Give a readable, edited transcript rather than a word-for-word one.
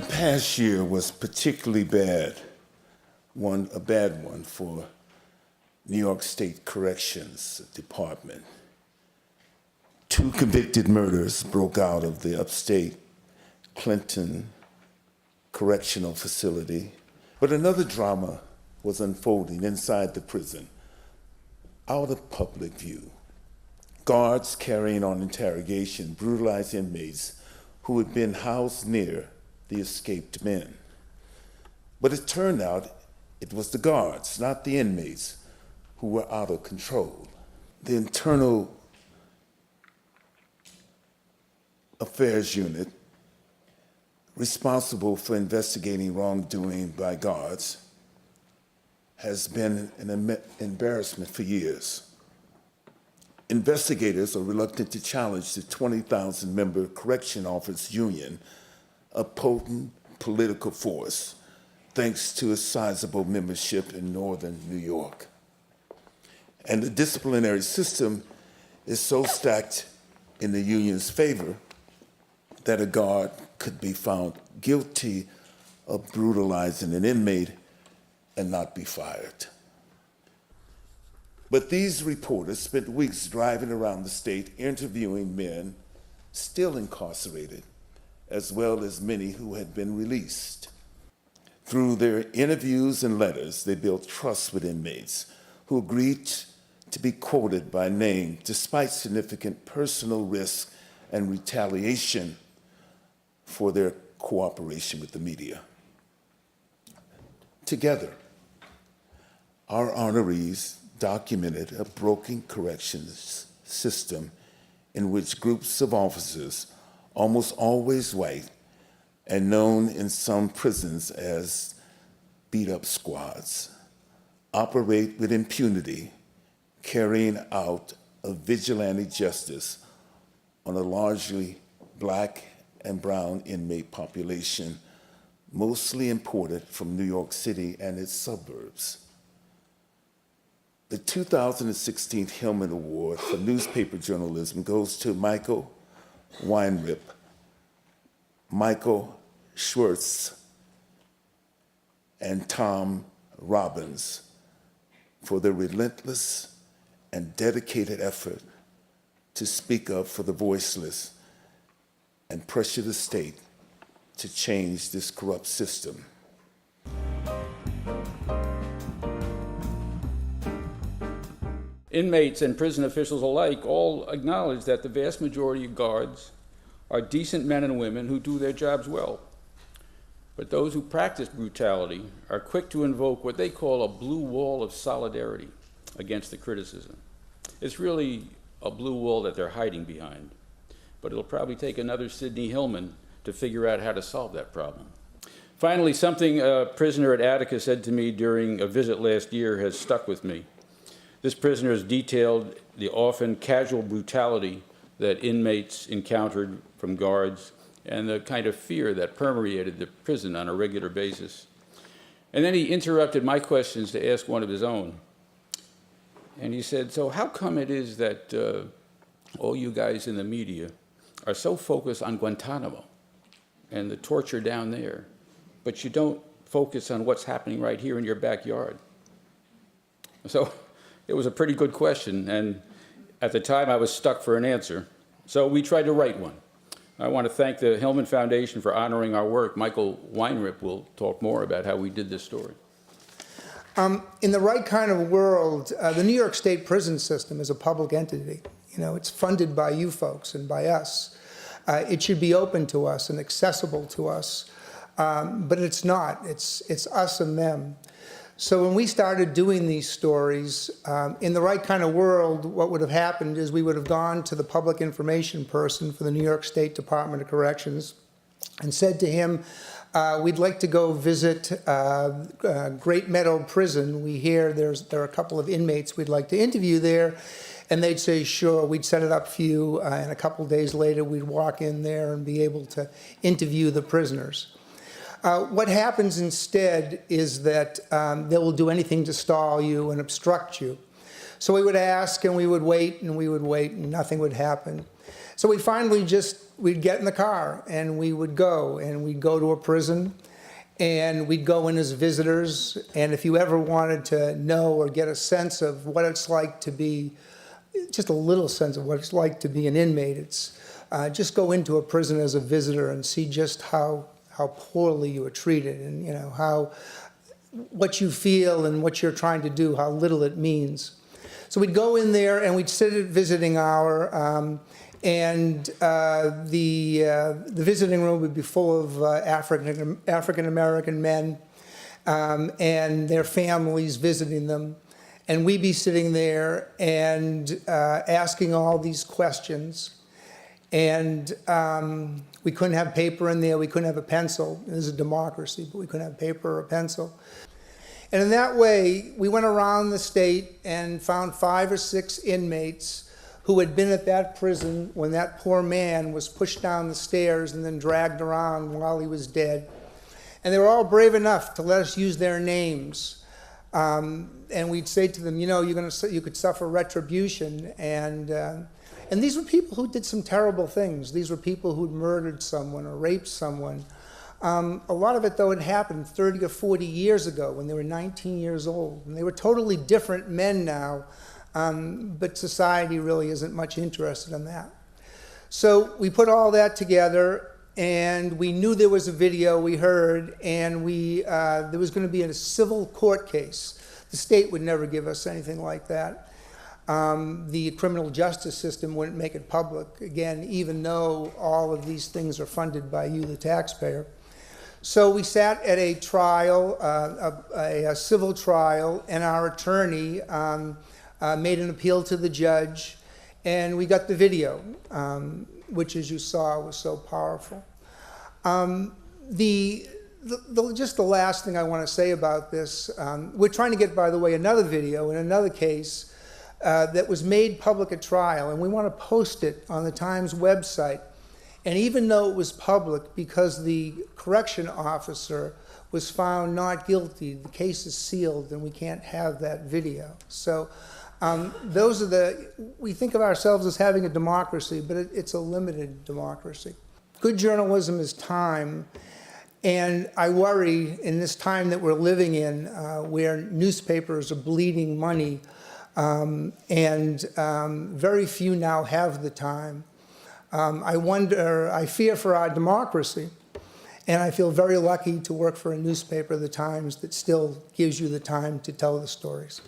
The past year was particularly bad, a bad one for New York State Corrections Department. 2 convicted murders broke out of the upstate Clinton Correctional Facility, but another drama was unfolding inside the prison, out of public view. Guards carrying on interrogation brutalized inmates who had been housed near the escaped men. But it turned out it was the guards, not the inmates, who were out of control. The Internal Affairs Unit, responsible for investigating wrongdoing by guards, has been an embarrassment for years. Investigators are reluctant to challenge the 20,000-member correction officers union, a potent political force, thanks to a sizable membership in northern New York. And the disciplinary system is so stacked in the union's favor that a guard could be found guilty of brutalizing an inmate and not be fired. But these reporters spent weeks driving around the state interviewing men still incarcerated, as well as many who had been released. Through their interviews and letters, they built trust with inmates who agreed to be quoted by name despite significant personal risk and retaliation for their cooperation with the media. Together, our honorees documented a broken corrections system in which groups of officers, almost always white, and known in some prisons as beat-up squads, operate with impunity, carrying out a vigilante justice on a largely Black and brown inmate population, mostly imported from New York City and its suburbs. The 2016 Hillman Award for Newspaper Journalism goes to Michael Winerip, Michael Schwirtz, and Tom Robbins for their relentless and dedicated effort to speak up for the voiceless and pressure the state to change this corrupt system. Inmates and prison officials alike all acknowledge that the vast majority of guards are decent men and women who do their jobs well. But those who practice brutality are quick to invoke what they call a blue wall of solidarity against the criticism. It's really a blue wall that they're hiding behind. But it'll probably take another Sidney Hillman to figure out how to solve that problem. Finally, something a prisoner at Attica said to me during a visit last year has stuck with me. This prisoner has detailed the often casual brutality that inmates encountered from guards and the kind of fear that permeated the prison on a regular basis. And then he interrupted my questions to ask one of his own. And he said, so how come it is that all you guys in the media are so focused on Guantanamo and the torture down there, but you don't focus on what's happening right here in your backyard? So it was a pretty good question, and at the time I was stuck for an answer. So we tried to write one. I want to thank the Hillman Foundation for honoring our work. Michael Winerip will talk more about how we did this story. In the right kind of world, the New York State prison system is a public entity. You know, it's funded by you folks and by us. It should be open to us and accessible to us, but it's not. It's us and them. So when we started doing these stories, in the right kind of world, what would have happened is we would have gone to the public information person for the New York State Department of Corrections and said to him, we'd like to go visit Great Meadow Prison. We hear there are a couple of inmates we'd like to interview there. And they'd say, sure, we'd set it up for you, and a couple days later we'd walk in there and be able to interview the prisoners. What happens instead is that they will do anything to stall you and obstruct you. So we would ask and we would wait and we would wait and nothing would happen. So we finally we'd get in the car and we would go, and we'd go to a prison, and we'd go in as visitors. And if you ever wanted to know or get a sense of what it's like to be, just a little sense of what it's like to be an inmate, it's just go into a prison as a visitor and see just how poorly you are treated, and what you feel and what you're trying to do, how little it means. So we'd go in there and we'd sit at visiting hour, and the visiting room would be full of African American men and their families visiting them. And we'd be sitting there and asking all these questions. And we couldn't have paper in there, we couldn't have a pencil. It was a democracy, but we couldn't have paper or a pencil. And in that way, we went around the state and found 5 or 6 inmates who had been at that prison when that poor man was pushed down the stairs and then dragged around while he was dead. And they were all brave enough to let us use their names. And we'd say to them, you could suffer retribution. And these were people who did some terrible things. These were people who'd murdered someone or raped someone. A lot of it, though, had happened 30 or 40 years ago when they were 19 years old. And they were totally different men now, but society really isn't much interested in that. So we put all that together, and we knew there was a video we heard, and there was going to be a civil court case. The state would never give us anything like that. The criminal justice system wouldn't make it public, again, even though all of these things are funded by you, the taxpayer. So we sat at a trial, a civil trial, and our attorney made an appeal to the judge, and we got the video, which, as you saw, was so powerful. Just the last thing I want to say about this, we're trying to get, by the way, another video in another case that was made public at trial, and we want to post it on the Times website. And even though it was public, because the correction officer was found not guilty, the case is sealed and we can't have that video. So we think of ourselves as having a democracy, but it's a limited democracy. Good journalism is time. And I worry in this time that we're living in, where newspapers are bleeding money, and very few now have the time. I fear for our democracy, and I feel very lucky to work for a newspaper, The Times, that still gives you the time to tell the stories.